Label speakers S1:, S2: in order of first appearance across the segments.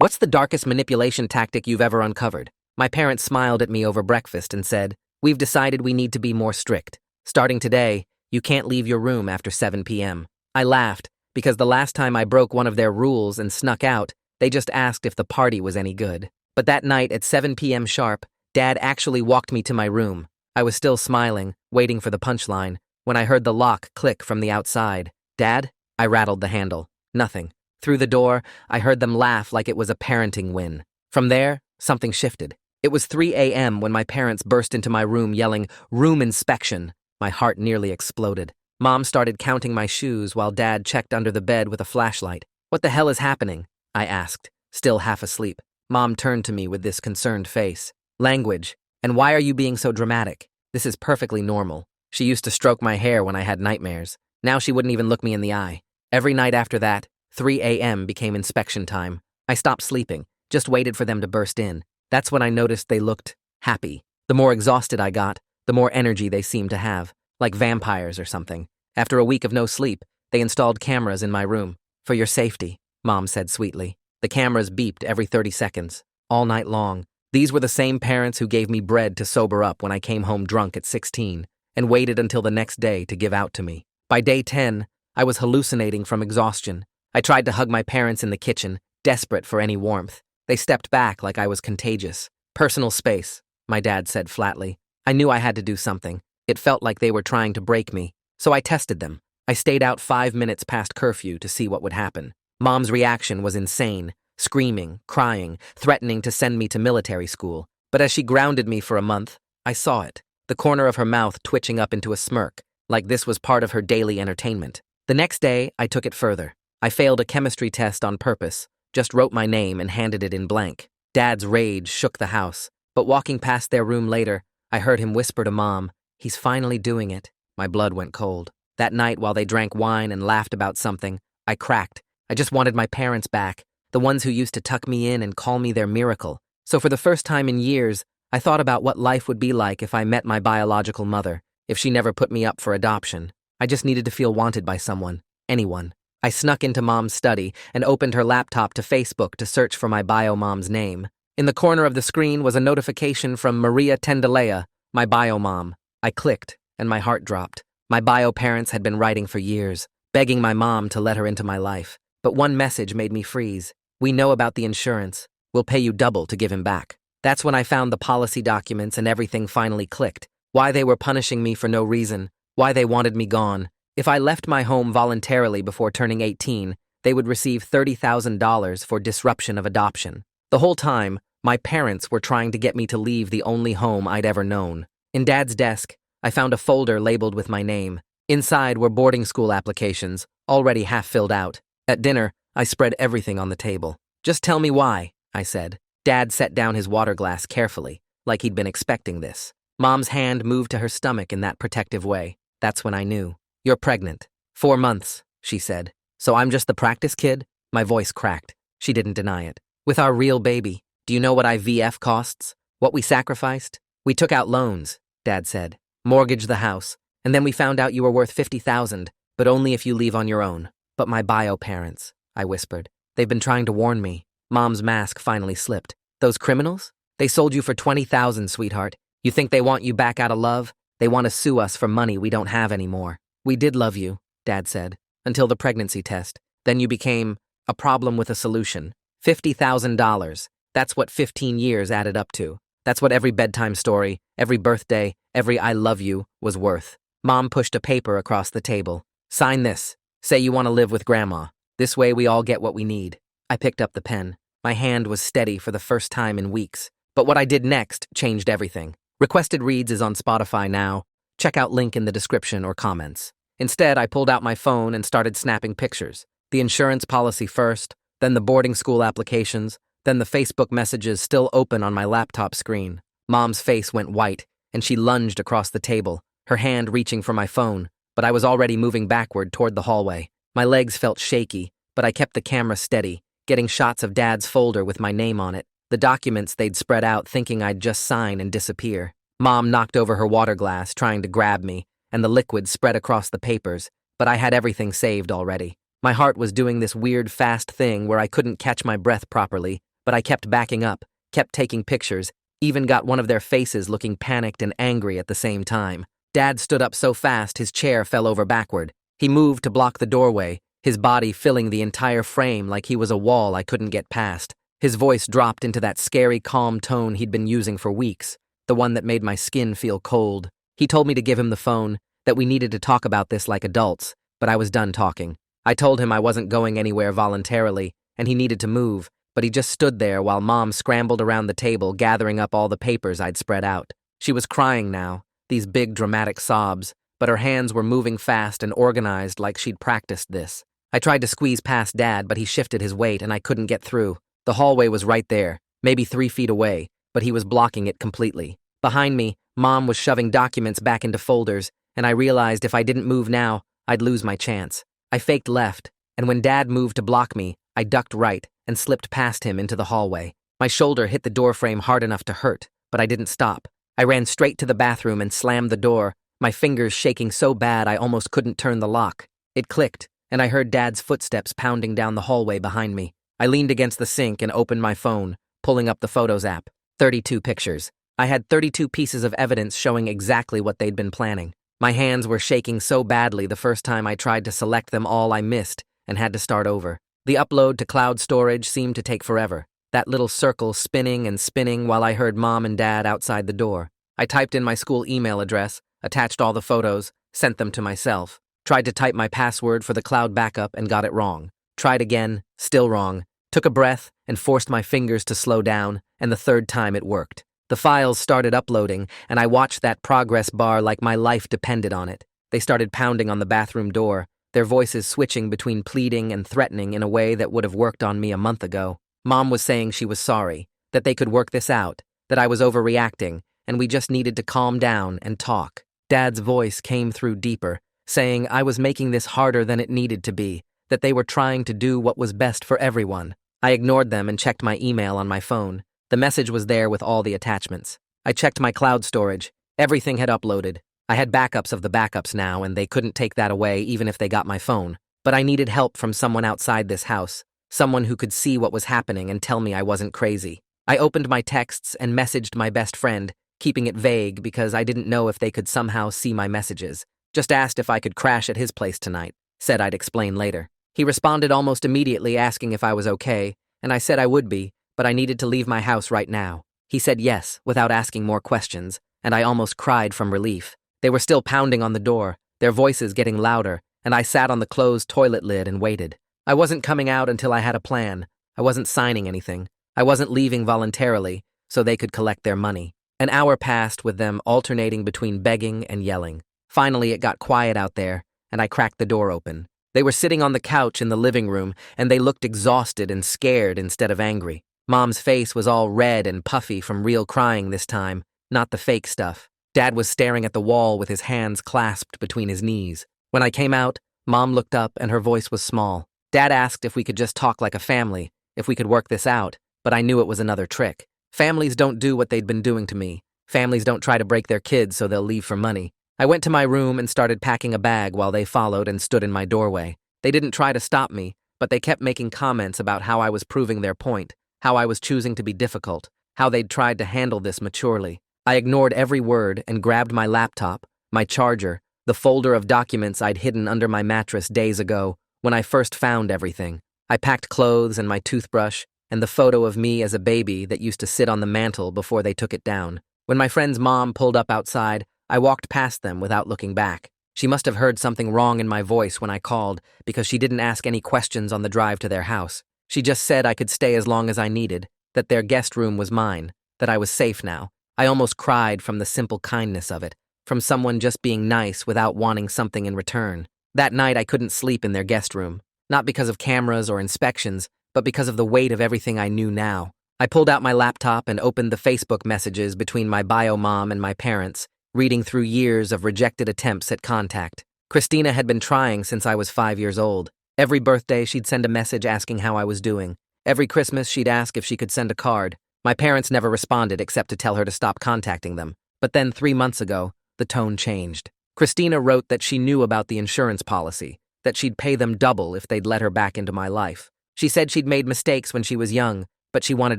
S1: What's the darkest manipulation tactic you've ever uncovered? My parents smiled at me over breakfast and said, "We've decided we need to be more strict. Starting today, you can't leave your room after 7 p.m. I laughed, because the last time I broke one of their rules and snuck out, they just asked if the party was any good. But that night at 7 p.m. sharp, Dad actually walked me to my room. I was still smiling, waiting for the punchline, when I heard the lock click from the outside. "Dad?" I rattled the handle. Nothing. Through the door, I heard them laugh like it was a parenting win. From there, something shifted. It was 3 a.m. when my parents burst into my room yelling, "Room inspection!" My heart nearly exploded. Mom started counting my shoes while Dad checked under the bed with a flashlight. "What the hell is happening?" I asked, still half asleep. Mom turned to me with this concerned face. "Language. And why are you being so dramatic? This is perfectly normal." She used to stroke my hair when I had nightmares. Now she wouldn't even look me in the eye. Every night after that, 3 a.m. became inspection time. I stopped sleeping, just waited for them to burst in. That's when I noticed they looked happy. The more exhausted I got, the more energy they seemed to have, like vampires or something. After a week of no sleep, they installed cameras in my room. "For your safety," Mom said sweetly. The cameras beeped every 30 seconds, all night long. These were the same parents who gave me bread to sober up when I came home drunk at 16, and waited until the next day to give out to me. By day 10, I was hallucinating from exhaustion. I tried to hug my parents in the kitchen, desperate for any warmth. They stepped back like I was contagious. "Personal space," my dad said flatly. I knew I had to do something. It felt like they were trying to break me. So I tested them. I stayed out 5 minutes past curfew to see what would happen. Mom's reaction was insane, screaming, crying, threatening to send me to military school. But as she grounded me for a month, I saw it, the corner of her mouth twitching up into a smirk, like this was part of her daily entertainment. The next day, I took it further. I failed a chemistry test on purpose, just wrote my name and handed it in blank. Dad's rage shook the house, but walking past their room later, I heard him whisper to Mom, "He's finally doing it." My blood went cold. That night, while they drank wine and laughed about something, I cracked. I just wanted my parents back, the ones who used to tuck me in and call me their miracle. So for the first time in years, I thought about what life would be like if I met my biological mother, if she never put me up for adoption. I just needed to feel wanted by someone, anyone. I snuck into Mom's study and opened her laptop to Facebook to search for my bio mom's name. In the corner of the screen was a notification from Maria Tendalea, my bio mom. I clicked, and my heart dropped. My bio parents had been writing for years, begging my mom to let her into my life. But one message made me freeze. "We know about the insurance. We'll pay you double to give him back." That's when I found the policy documents and everything finally clicked. Why they were punishing me for no reason, why they wanted me gone. If I left my home voluntarily before turning 18, they would receive $30,000 for disruption of adoption. The whole time, my parents were trying to get me to leave the only home I'd ever known. In Dad's desk, I found a folder labeled with my name. Inside were boarding school applications, already half filled out. At dinner, I spread everything on the table. "Just tell me why," I said. Dad set down his water glass carefully, like he'd been expecting this. Mom's hand moved to her stomach in that protective way. That's when I knew. "You're pregnant. 4 months," she said. "So I'm just the practice kid?" My voice cracked. She didn't deny it. "With our real baby. Do you know what IVF costs? What we sacrificed? We took out loans," Dad said. "Mortgaged the house. And then we found out you were worth $50,000, but only if you leave on your own." "But my bio parents," I whispered. "They've been trying to warn me." Mom's mask finally slipped. "Those criminals? They sold you for $20,000, sweetheart. You think they want you back out of love? They want to sue us for money we don't have anymore." "We did love you," Dad said, "until the pregnancy test. Then you became a problem with a solution. $50,000. That's what 15 years added up to. That's what every bedtime story, every birthday, every I love you was worth." Mom pushed a paper across the table. "Sign this. Say you want to live with Grandma. This way we all get what we need." I picked up the pen. My hand was steady for the first time in weeks. But what I did next changed everything. Requested Reads is on Spotify now. Check out link in the description or comments. Instead, I pulled out my phone and started snapping pictures. The insurance policy first, then the boarding school applications, then the Facebook messages still open on my laptop screen. Mom's face went white, and she lunged across the table, her hand reaching for my phone, but I was already moving backward toward the hallway. My legs felt shaky, but I kept the camera steady, getting shots of Dad's folder with my name on it, the documents they'd spread out thinking I'd just sign and disappear. Mom knocked over her water glass, trying to grab me, and the liquid spread across the papers, but I had everything saved already. My heart was doing this weird fast thing where I couldn't catch my breath properly, but I kept backing up, kept taking pictures, even got one of their faces looking panicked and angry at the same time. Dad stood up so fast his chair fell over backward. He moved to block the doorway, his body filling the entire frame like he was a wall I couldn't get past. His voice dropped into that scary, calm tone he'd been using for weeks, the one that made my skin feel cold. He told me to give him the phone, that we needed to talk about this like adults, but I was done talking. I told him I wasn't going anywhere voluntarily, and he needed to move, but he just stood there while Mom scrambled around the table gathering up all the papers I'd spread out. She was crying now, these big dramatic sobs, but her hands were moving fast and organized like she'd practiced this. I tried to squeeze past Dad, but he shifted his weight and I couldn't get through. The hallway was right there, maybe 3 feet away, but he was blocking it completely. Behind me, Mom was shoving documents back into folders, and I realized if I didn't move now, I'd lose my chance. I faked left, and when Dad moved to block me, I ducked right and slipped past him into the hallway. My shoulder hit the doorframe hard enough to hurt, but I didn't stop. I ran straight to the bathroom and slammed the door, my fingers shaking so bad I almost couldn't turn the lock. It clicked, and I heard Dad's footsteps pounding down the hallway behind me. I leaned against the sink and opened my phone, pulling up the Photos app. 32 pictures. I had 32 pieces of evidence showing exactly what they'd been planning. My hands were shaking so badly the first time I tried to select them all I missed and had to start over. The upload to cloud storage seemed to take forever, that little circle spinning and spinning while I heard Mom and Dad outside the door. I typed in my school email address, attached all the photos, sent them to myself, tried to type my password for the cloud backup and got it wrong. Tried again, still wrong. Took a breath and forced my fingers to slow down, and the third time it worked. The files started uploading, and I watched that progress bar like my life depended on it. They started pounding on the bathroom door, their voices switching between pleading and threatening in a way that would have worked on me a month ago. Mom was saying she was sorry, that they could work this out, that I was overreacting, and we just needed to calm down and talk. Dad's voice came through deeper, saying I was making this harder than it needed to be, that they were trying to do what was best for everyone. I ignored them and checked my email on my phone. The message was there with all the attachments. I checked my cloud storage. Everything had uploaded. I had backups of the backups now, and they couldn't take that away even if they got my phone. But I needed help from someone outside this house, someone who could see what was happening and tell me I wasn't crazy. I opened my texts and messaged my best friend, keeping it vague because I didn't know if they could somehow see my messages. Just asked if I could crash at his place tonight. Said I'd explain later. He responded almost immediately asking if I was okay, and I said I would be, but I needed to leave my house right now. He said yes, without asking more questions, and I almost cried from relief. They were still pounding on the door, their voices getting louder, and I sat on the closed toilet lid and waited. I wasn't coming out until I had a plan. I wasn't signing anything. I wasn't leaving voluntarily, so they could collect their money. An hour passed with them alternating between begging and yelling. Finally, it got quiet out there, and I cracked the door open. They were sitting on the couch in the living room, and they looked exhausted and scared instead of angry. Mom's face was all red and puffy from real crying this time, not the fake stuff. Dad was staring at the wall with his hands clasped between his knees. When I came out, Mom looked up and her voice was small. Dad asked if we could just talk like a family, if we could work this out, but I knew it was another trick. Families don't do what they'd been doing to me. Families don't try to break their kids so they'll leave for money. I went to my room and started packing a bag while they followed and stood in my doorway. They didn't try to stop me, but they kept making comments about how I was proving their point, how I was choosing to be difficult, how they'd tried to handle this maturely. I ignored every word and grabbed my laptop, my charger, the folder of documents I'd hidden under my mattress days ago when I first found everything. I packed clothes and my toothbrush and the photo of me as a baby that used to sit on the mantel before they took it down. When my friend's mom pulled up outside, I walked past them without looking back. She must have heard something wrong in my voice when I called because she didn't ask any questions on the drive to their house. She just said I could stay as long as I needed, that their guest room was mine, that I was safe now. I almost cried from the simple kindness of it, from someone just being nice without wanting something in return. That night I couldn't sleep in their guest room, not because of cameras or inspections, but because of the weight of everything I knew now. I pulled out my laptop and opened the Facebook messages between my bio mom and my parents, reading through years of rejected attempts at contact. Christina had been trying since I was 5 years old. Every birthday, she'd send a message asking how I was doing. Every Christmas, she'd ask if she could send a card. My parents never responded except to tell her to stop contacting them. But then 3 months ago, the tone changed. Christina wrote that she knew about the insurance policy, that she'd pay them double if they'd let her back into my life. She said she'd made mistakes when she was young, but she wanted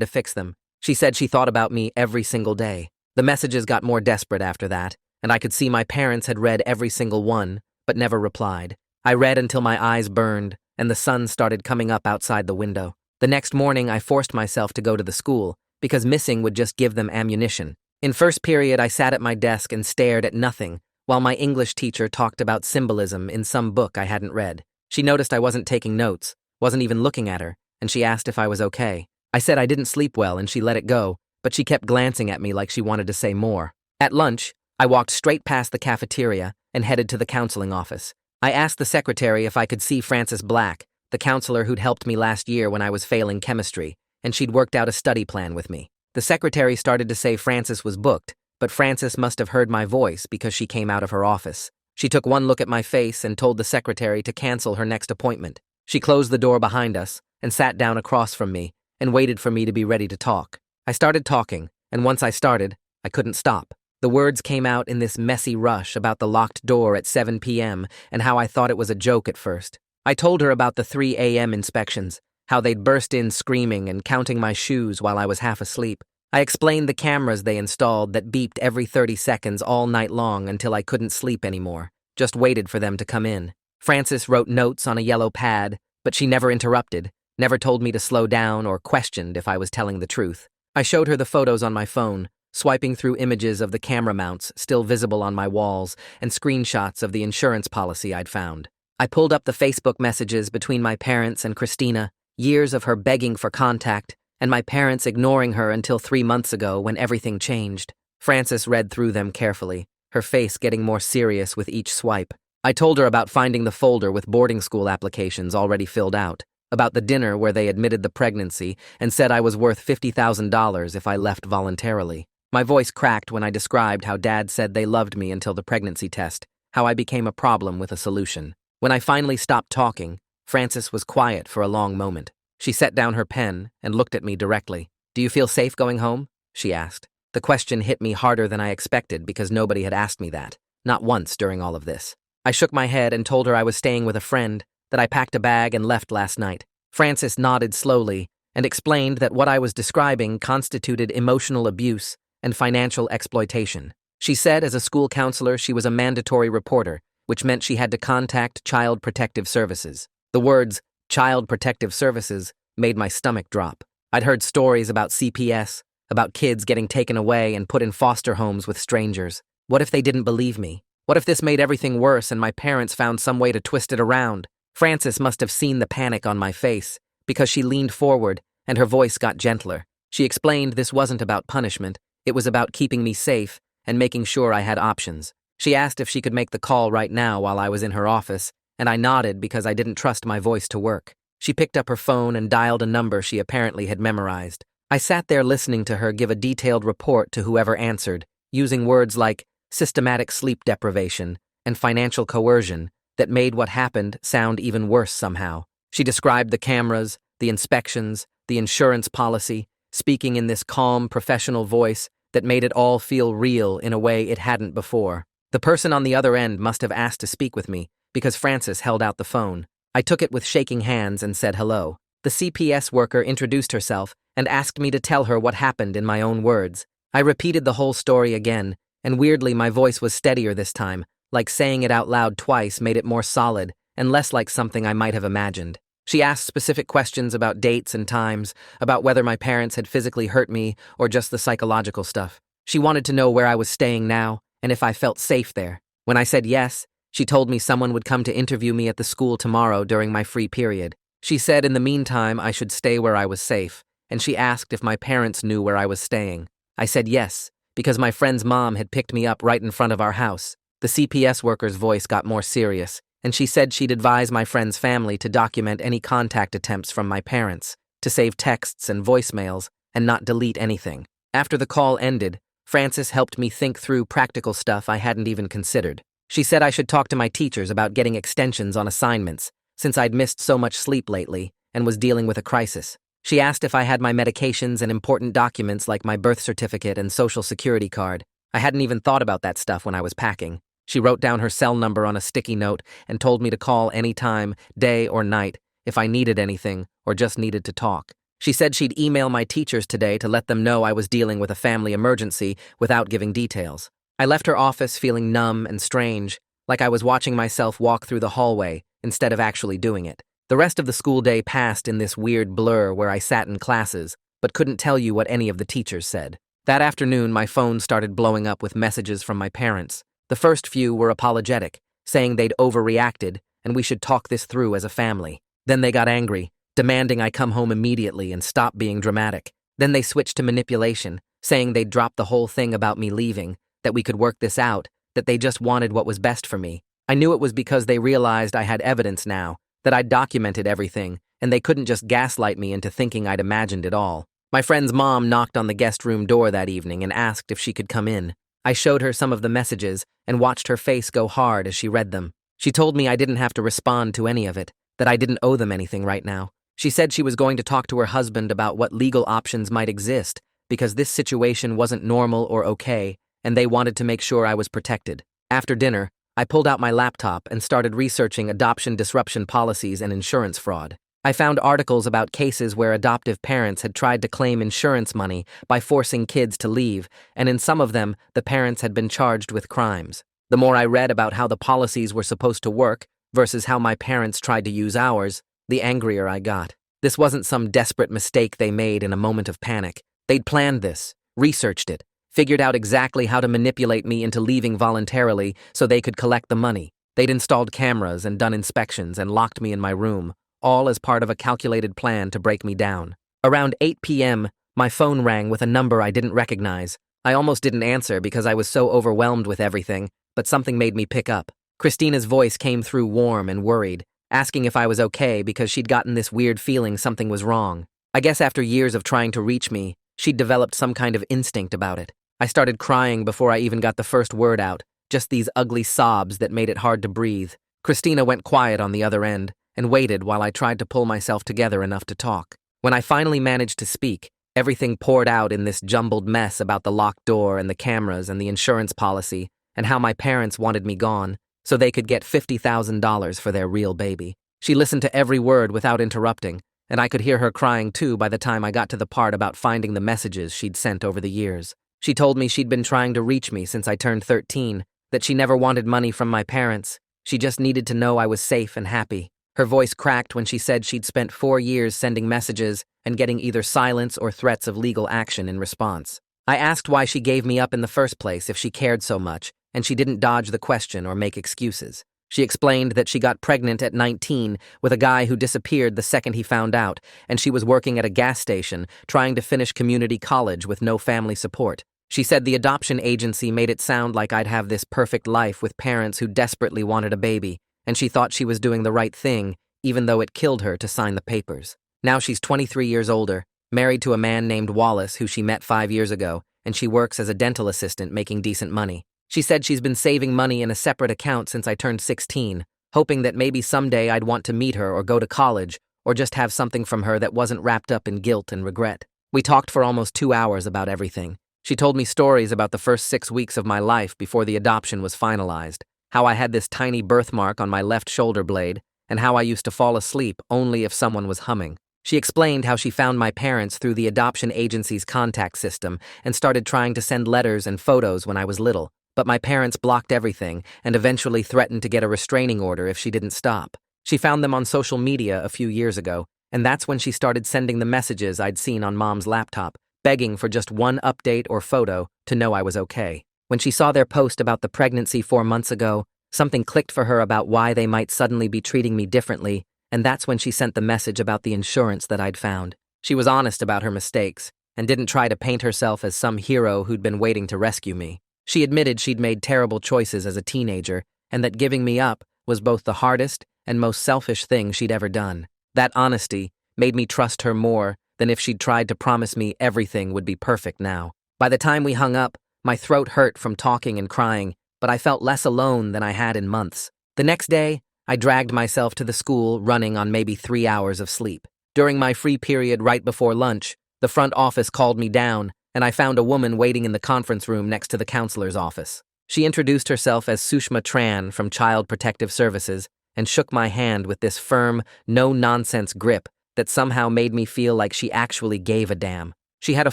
S1: to fix them. She said she thought about me every single day. The messages got more desperate after that, and I could see my parents had read every single one, but never replied. I read until my eyes burned, and the sun started coming up outside the window. The next morning, I forced myself to go to the school, because missing would just give them ammunition. In first period, I sat at my desk and stared at nothing, while my English teacher talked about symbolism in some book I hadn't read. She noticed I wasn't taking notes, wasn't even looking at her, and she asked if I was okay. I said I didn't sleep well, and she let it go, but she kept glancing at me like she wanted to say more. At lunch, I walked straight past the cafeteria and headed to the counseling office. I asked the secretary if I could see Frances Black, the counselor who'd helped me last year when I was failing chemistry, and she'd worked out a study plan with me. The secretary started to say Frances was booked, but Frances must have heard my voice because she came out of her office. She took one look at my face and told the secretary to cancel her next appointment. She closed the door behind us and sat down across from me and waited for me to be ready to talk. I started talking, and once I started, I couldn't stop. The words came out in this messy rush about the locked door at 7 p.m. and how I thought it was a joke at first. I told her about the 3 a.m. inspections, how they'd burst in screaming and counting my shoes while I was half asleep. I explained the cameras they installed that beeped every 30 seconds all night long until I couldn't sleep anymore, just waited for them to come in. Frances wrote notes on a yellow pad, but she never interrupted, never told me to slow down or questioned if I was telling the truth. I showed her the photos on my phone, swiping through images of the camera mounts still visible on my walls and screenshots of the insurance policy I'd found. I pulled up the Facebook messages between my parents and Christina, years of her begging for contact, and my parents ignoring her until 3 months ago when everything changed. Frances read through them carefully, her face getting more serious with each swipe. I told her about finding the folder with boarding school applications already filled out, about the dinner where they admitted the pregnancy and said I was worth $50,000 if I left voluntarily. My voice cracked when I described how Dad said they loved me until the pregnancy test, how I became a problem with a solution. When I finally stopped talking, Frances was quiet for a long moment. She set down her pen and looked at me directly. "Do you feel safe going home?" she asked. The question hit me harder than I expected because nobody had asked me that, not once during all of this. I shook my head and told her I was staying with a friend, that I packed a bag and left last night. Frances nodded slowly and explained that what I was describing constituted emotional abuse and financial exploitation. She said as a school counselor she was a mandatory reporter, which meant she had to contact Child Protective Services. The words, Child Protective Services, made my stomach drop. I'd heard stories about CPS, about kids getting taken away and put in foster homes with strangers. What if they didn't believe me? What if this made everything worse and my parents found some way to twist it around? Frances must have seen the panic on my face, because she leaned forward and her voice got gentler. She explained this wasn't about punishment, it was about keeping me safe and making sure I had options. She asked if she could make the call right now while I was in her office, and I nodded because I didn't trust my voice to work. She picked up her phone and dialed a number she apparently had memorized. I sat there listening to her give a detailed report to whoever answered, using words like systematic sleep deprivation and financial coercion that made what happened sound even worse somehow. She described the cameras, the inspections, the insurance policy, speaking in this calm, professional voice that made it all feel real in a way it hadn't before. The person on the other end must have asked to speak with me, because Frances held out the phone. I took it with shaking hands and said hello. The CPS worker introduced herself and asked me to tell her what happened in my own words. I repeated the whole story again, and weirdly my voice was steadier this time, like saying it out loud twice made it more solid and less like something I might have imagined. She asked specific questions about dates and times, about whether my parents had physically hurt me or just the psychological stuff. She wanted to know where I was staying now and if I felt safe there. When I said yes, she told me someone would come to interview me at the school tomorrow during my free period. She said in the meantime I should stay where I was safe, and she asked if my parents knew where I was staying. I said yes, because my friend's mom had picked me up right in front of our house. The CPS worker's voice got more serious, and she said she'd advise my friend's family to document any contact attempts from my parents, to save texts and voicemails, and not delete anything. After the call ended, Frances helped me think through practical stuff I hadn't even considered. She said I should talk to my teachers about getting extensions on assignments, since I'd missed so much sleep lately and was dealing with a crisis. She asked if I had my medications and important documents like my birth certificate and social security card. I hadn't even thought about that stuff when I was packing. She wrote down her cell number on a sticky note and told me to call any time, day or night, if I needed anything or just needed to talk. She said she'd email my teachers today to let them know I was dealing with a family emergency without giving details. I left her office feeling numb and strange, like I was watching myself walk through the hallway instead of actually doing it. The rest of the school day passed in this weird blur where I sat in classes, but couldn't tell you what any of the teachers said. That afternoon, my phone started blowing up with messages from my parents. The first few were apologetic, saying they'd overreacted and we should talk this through as a family. Then they got angry, demanding I come home immediately and stop being dramatic. Then they switched to manipulation, saying they'd drop the whole thing about me leaving, that we could work this out, that they just wanted what was best for me. I knew it was because they realized I had evidence now, that I'd documented everything, and they couldn't just gaslight me into thinking I'd imagined it all. My friend's mom knocked on the guest room door that evening and asked if she could come in. I showed her some of the messages and watched her face go hard as she read them. She told me I didn't have to respond to any of it, that I didn't owe them anything right now. She said she was going to talk to her husband about what legal options might exist, because this situation wasn't normal or okay, and they wanted to make sure I was protected. After dinner, I pulled out my laptop and started researching adoption disruption policies and insurance fraud. I found articles about cases where adoptive parents had tried to claim insurance money by forcing kids to leave, and in some of them, the parents had been charged with crimes. The more I read about how the policies were supposed to work versus how my parents tried to use ours, the angrier I got. This wasn't some desperate mistake they made in a moment of panic. They'd planned this, researched it, figured out exactly how to manipulate me into leaving voluntarily so they could collect the money. They'd installed cameras and done inspections and locked me in my room, all as part of a calculated plan to break me down. Around 8 p.m., my phone rang with a number I didn't recognize. I almost didn't answer because I was so overwhelmed with everything, but something made me pick up. Christina's voice came through warm and worried, asking if I was okay because she'd gotten this weird feeling something was wrong. I guess after years of trying to reach me, she'd developed some kind of instinct about it. I started crying before I even got the first word out, just these ugly sobs that made it hard to breathe. Christina went quiet on the other end and waited while I tried to pull myself together enough to talk. When I finally managed to speak, everything poured out in this jumbled mess about the locked door and the cameras and the insurance policy and how my parents wanted me gone so they could get $50,000 for their real baby. She listened to every word without interrupting, and I could hear her crying too by the time I got to the part about finding the messages she'd sent over the years. She told me she'd been trying to reach me since I turned 13, that she never wanted money from my parents. She just needed to know I was safe and happy. Her voice cracked when she said she'd spent 4 years sending messages and getting either silence or threats of legal action in response. I asked why she gave me up in the first place if she cared so much, and she didn't dodge the question or make excuses. She explained that she got pregnant at 19 with a guy who disappeared the second he found out, and she was working at a gas station trying to finish community college with no family support. She said the adoption agency made it sound like I'd have this perfect life with parents who desperately wanted a baby, and she thought she was doing the right thing, even though it killed her to sign the papers. Now she's 23 years older, married to a man named Wallace who she met 5 years ago, and she works as a dental assistant making decent money. She said she's been saving money in a separate account since I turned 16, hoping that maybe someday I'd want to meet her or go to college, or just have something from her that wasn't wrapped up in guilt and regret. We talked for almost 2 hours about everything. She told me stories about the first 6 weeks of my life before the adoption was finalized, how I had this tiny birthmark on my left shoulder blade, and how I used to fall asleep only if someone was humming. She explained how she found my parents through the adoption agency's contact system and started trying to send letters and photos when I was little, but my parents blocked everything and eventually threatened to get a restraining order if she didn't stop. She found them on social media a few years ago, and that's when she started sending the messages I'd seen on Mom's laptop, begging for just one update or photo to know I was okay. When she saw their post about the pregnancy 4 months ago, something clicked for her about why they might suddenly be treating me differently, and that's when she sent the message about the insurance that I'd found. She was honest about her mistakes, and didn't try to paint herself as some hero who'd been waiting to rescue me. She admitted she'd made terrible choices as a teenager, and that giving me up was both the hardest and most selfish thing she'd ever done. That honesty made me trust her more than if she'd tried to promise me everything would be perfect now. By the time we hung up, my throat hurt from talking and crying, but I felt less alone than I had in months. The next day, I dragged myself to the school running on maybe 3 hours of sleep. During my free period right before lunch, the front office called me down, and I found a woman waiting in the conference room next to the counselor's office. She introduced herself as Sushma Tran from Child Protective Services and shook my hand with this firm, no-nonsense grip that somehow made me feel like she actually gave a damn. She had a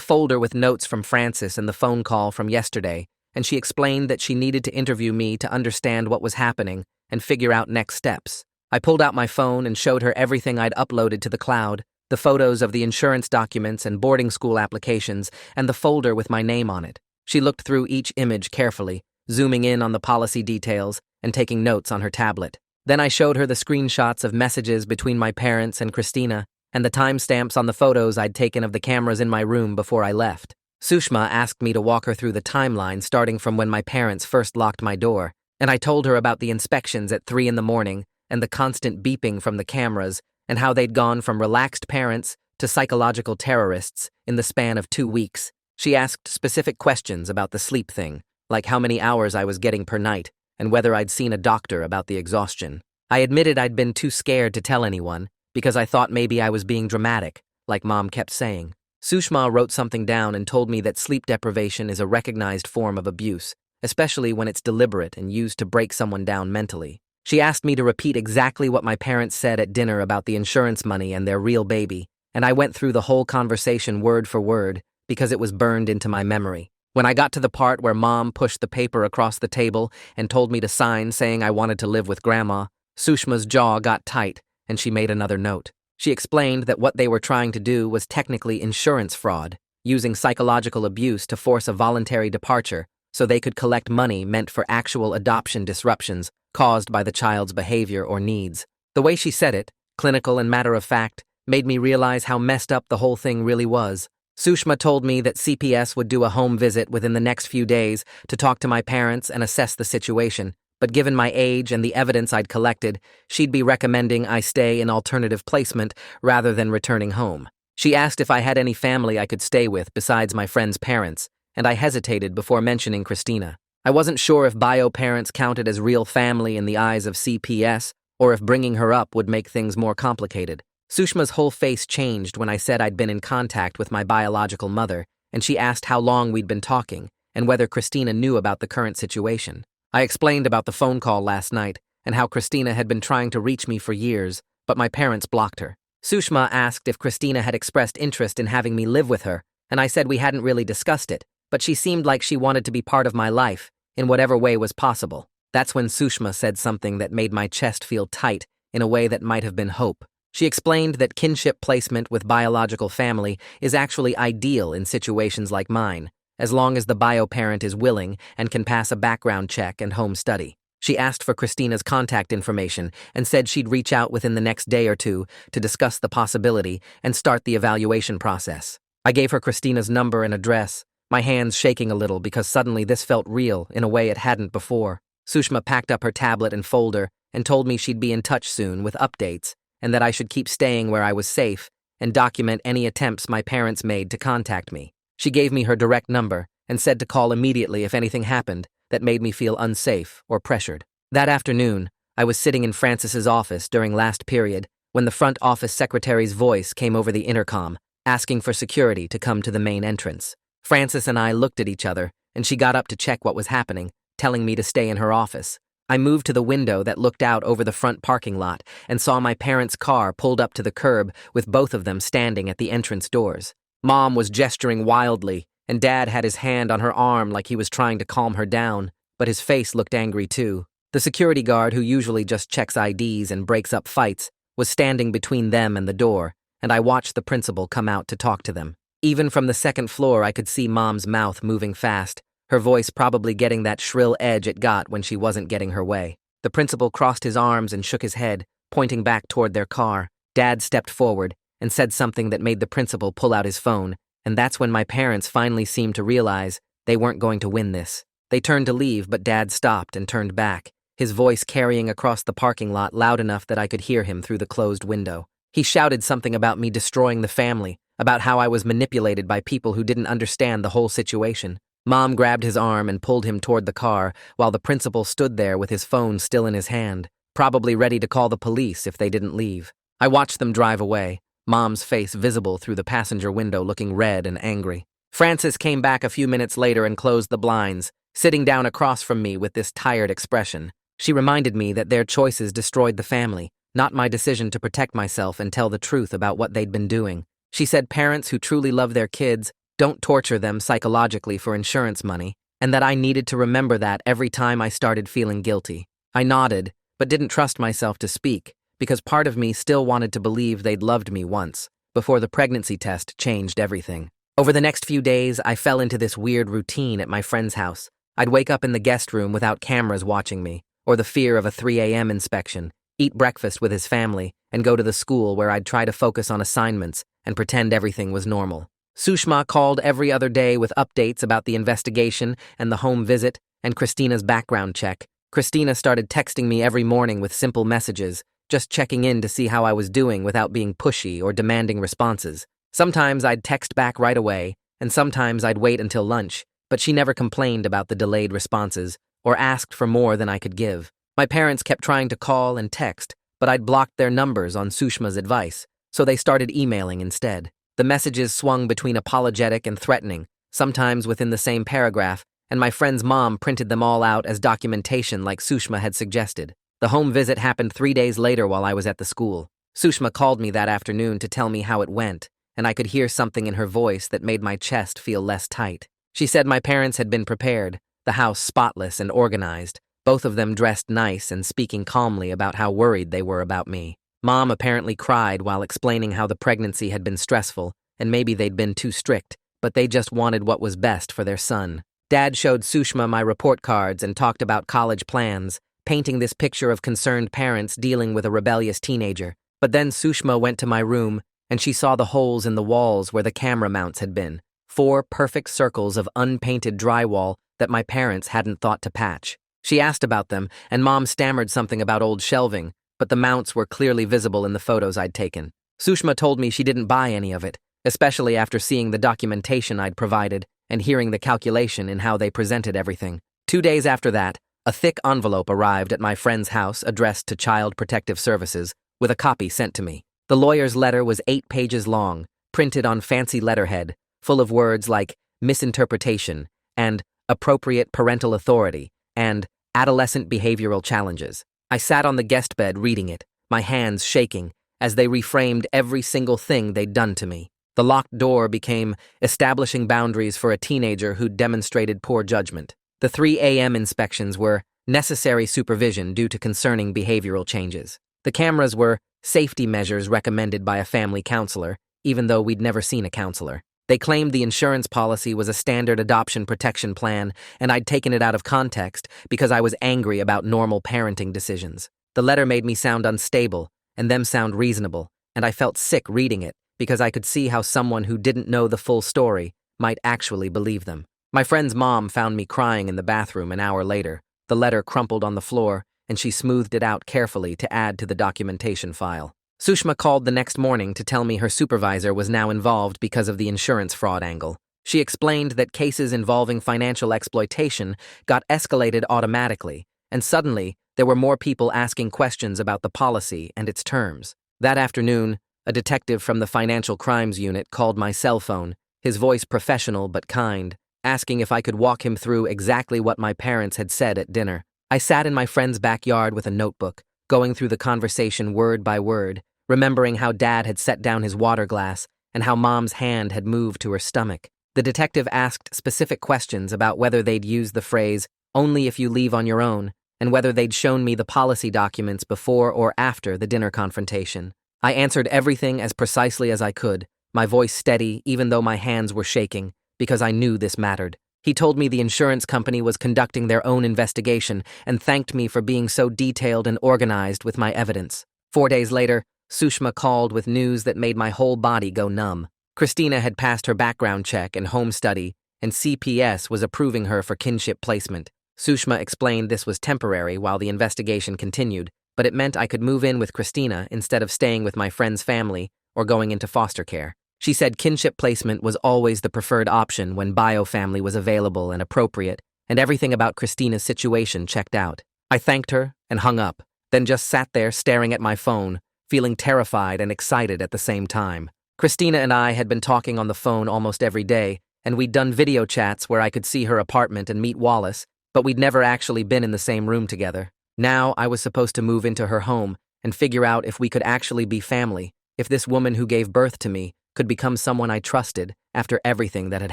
S1: folder with notes from Francis and the phone call from yesterday, and she explained that she needed to interview me to understand what was happening and figure out next steps. I pulled out my phone and showed her everything I'd uploaded to the cloud, the photos of the insurance documents and boarding school applications, and the folder with my name on it. She looked through each image carefully, zooming in on the policy details and taking notes on her tablet. Then I showed her the screenshots of messages between my parents and Christina, and the timestamps on the photos I'd taken of the cameras in my room before I left. Sushma asked me to walk her through the timeline starting from when my parents first locked my door, and I told her about the inspections at 3 in the morning and the constant beeping from the cameras and how they'd gone from relaxed parents to psychological terrorists in the span of 2 weeks. She asked specific questions about the sleep thing, like how many hours I was getting per night and whether I'd seen a doctor about the exhaustion. I admitted I'd been too scared to tell anyone because I thought maybe I was being dramatic, like Mom kept saying. Sushma wrote something down and told me that sleep deprivation is a recognized form of abuse, especially when it's deliberate and used to break someone down mentally. She asked me to repeat exactly what my parents said at dinner about the insurance money and their real baby, and I went through the whole conversation word for word because it was burned into my memory. When I got to the part where Mom pushed the paper across the table and told me to sign saying I wanted to live with Grandma, Sushma's jaw got tight and she made another note. She explained that what they were trying to do was technically insurance fraud, using psychological abuse to force a voluntary departure so they could collect money meant for actual adoption disruptions caused by the child's behavior or needs. The way she said it, clinical and matter-of-fact, made me realize how messed up the whole thing really was. Sushma told me that CPS would do a home visit within the next few days to talk to my parents and assess the situation, but given my age and the evidence I'd collected, she'd be recommending I stay in alternative placement rather than returning home. She asked if I had any family I could stay with besides my friend's parents, and I hesitated before mentioning Christina. I wasn't sure if bio parents counted as real family in the eyes of CPS, or if bringing her up would make things more complicated. Sushma's whole face changed when I said I'd been in contact with my biological mother, and she asked how long we'd been talking and whether Christina knew about the current situation. I explained about the phone call last night and how Christina had been trying to reach me for years, but my parents blocked her. Sushma asked if Christina had expressed interest in having me live with her, and I said we hadn't really discussed it, but she seemed like she wanted to be part of my life in whatever way was possible. That's when Sushma said something that made my chest feel tight in a way that might have been hope. She explained that kinship placement with biological family is actually ideal in situations like mine, as long as the bio parent is willing and can pass a background check and home study. She asked for Christina's contact information and said she'd reach out within the next day or two to discuss the possibility and start the evaluation process. I gave her Christina's number and address, my hands shaking a little because suddenly this felt real in a way it hadn't before. Sushma packed up her tablet and folder and told me she'd be in touch soon with updates and that I should keep staying where I was safe and document any attempts my parents made to contact me. She gave me her direct number and said to call immediately if anything happened that made me feel unsafe or pressured. That afternoon, I was sitting in Francis's office during last period when the front office secretary's voice came over the intercom, asking for security to come to the main entrance. Francis and I looked at each other, and she got up to check what was happening, telling me to stay in her office. I moved to the window that looked out over the front parking lot and saw my parents' car pulled up to the curb with both of them standing at the entrance doors. Mom was gesturing wildly, and Dad had his hand on her arm like he was trying to calm her down, but his face looked angry too. The security guard, who usually just checks IDs and breaks up fights, was standing between them and the door, and I watched the principal come out to talk to them. Even from the second floor, I could see Mom's mouth moving fast, her voice probably getting that shrill edge it got when she wasn't getting her way. The principal crossed his arms and shook his head, pointing back toward their car. Dad stepped forward and said something that made the principal pull out his phone, and that's when my parents finally seemed to realize they weren't going to win this. They turned to leave, but Dad stopped and turned back, his voice carrying across the parking lot loud enough that I could hear him through the closed window. He shouted something about me destroying the family, about how I was manipulated by people who didn't understand the whole situation. Mom grabbed his arm and pulled him toward the car, while the principal stood there with his phone still in his hand, probably ready to call the police if they didn't leave. I watched them drive away, Mom's face visible through the passenger window looking red and angry. Francis came back a few minutes later and closed the blinds, sitting down across from me with this tired expression. She reminded me that their choices destroyed the family, not my decision to protect myself and tell the truth about what they'd been doing. She said parents who truly love their kids don't torture them psychologically for insurance money, and that I needed to remember that every time I started feeling guilty. I nodded, but didn't trust myself to speak, because part of me still wanted to believe they'd loved me once, before the pregnancy test changed everything. Over the next few days, I fell into this weird routine at my friend's house. I'd wake up in the guest room without cameras watching me, or the fear of a 3 a.m. inspection, eat breakfast with his family, and go to the school where I'd try to focus on assignments and pretend everything was normal. Sushma called every other day with updates about the investigation and the home visit and Christina's background check. Christina started texting me every morning with simple messages, just checking in to see how I was doing without being pushy or demanding responses. Sometimes I'd text back right away, and sometimes I'd wait until lunch, but she never complained about the delayed responses or asked for more than I could give. My parents kept trying to call and text, but I'd blocked their numbers on Sushma's advice, so they started emailing instead. The messages swung between apologetic and threatening, sometimes within the same paragraph, and my friend's mom printed them all out as documentation like Sushma had suggested. The home visit happened 3 days later while I was at the school. Sushma called me that afternoon to tell me how it went, and I could hear something in her voice that made my chest feel less tight. She said my parents had been prepared, the house spotless and organized, both of them dressed nice and speaking calmly about how worried they were about me. Mom apparently cried while explaining how the pregnancy had been stressful, and maybe they'd been too strict, but they just wanted what was best for their son. Dad showed Sushma my report cards and talked about college plans, painting this picture of concerned parents dealing with a rebellious teenager. But then Sushma went to my room, and she saw the holes in the walls where the camera mounts had been. 4 perfect circles of unpainted drywall that my parents hadn't thought to patch. She asked about them, and Mom stammered something about old shelving, but the mounts were clearly visible in the photos I'd taken. Sushma told me she didn't buy any of it, especially after seeing the documentation I'd provided and hearing the calculation in how they presented everything. 2 days after that, a thick envelope arrived at my friend's house addressed to Child Protective Services, with a copy sent to me. The lawyer's letter was 8 pages long, printed on fancy letterhead, full of words like misinterpretation and appropriate parental authority and adolescent behavioral challenges. I sat on the guest bed reading it, my hands shaking, as they reframed every single thing they'd done to me. The locked door became establishing boundaries for a teenager who'd demonstrated poor judgment. The 3 a.m. inspections were necessary supervision due to concerning behavioral changes. The cameras were safety measures recommended by a family counselor, even though we'd never seen a counselor. They claimed the insurance policy was a standard adoption protection plan, and I'd taken it out of context because I was angry about normal parenting decisions. The letter made me sound unstable, and them sound reasonable, and I felt sick reading it because I could see how someone who didn't know the full story might actually believe them. My friend's mom found me crying in the bathroom an hour later. The letter crumpled on the floor, and she smoothed it out carefully to add to the documentation file. Sushma called the next morning to tell me her supervisor was now involved because of the insurance fraud angle. She explained that cases involving financial exploitation got escalated automatically, and suddenly there were more people asking questions about the policy and its terms. That afternoon, a detective from the Financial Crimes Unit called my cell phone, his voice professional but kind, asking if I could walk him through exactly what my parents had said at dinner. I sat in my friend's backyard with a notebook, going through the conversation word by word, remembering how Dad had set down his water glass and how Mom's hand had moved to her stomach. The detective asked specific questions about whether they'd used the phrase, "only if you leave on your own," and whether they'd shown me the policy documents before or after the dinner confrontation. I answered everything as precisely as I could, my voice steady even though my hands were shaking, because I knew this mattered. He told me the insurance company was conducting their own investigation and thanked me for being so detailed and organized with my evidence. 4 days later, Sushma called with news that made my whole body go numb. Christina had passed her background check and home study, and CPS was approving her for kinship placement. Sushma explained this was temporary while the investigation continued, but it meant I could move in with Christina instead of staying with my friend's family or going into foster care. She said kinship placement was always the preferred option when bio-family was available and appropriate, and everything about Christina's situation checked out. I thanked her and hung up, then just sat there staring at my phone, feeling terrified and excited at the same time. Christina and I had been talking on the phone almost every day, and we'd done video chats where I could see her apartment and meet Wallace, but we'd never actually been in the same room together. Now I was supposed to move into her home, and figure out if we could actually be family, if this woman who gave birth to me could become someone I trusted after everything that had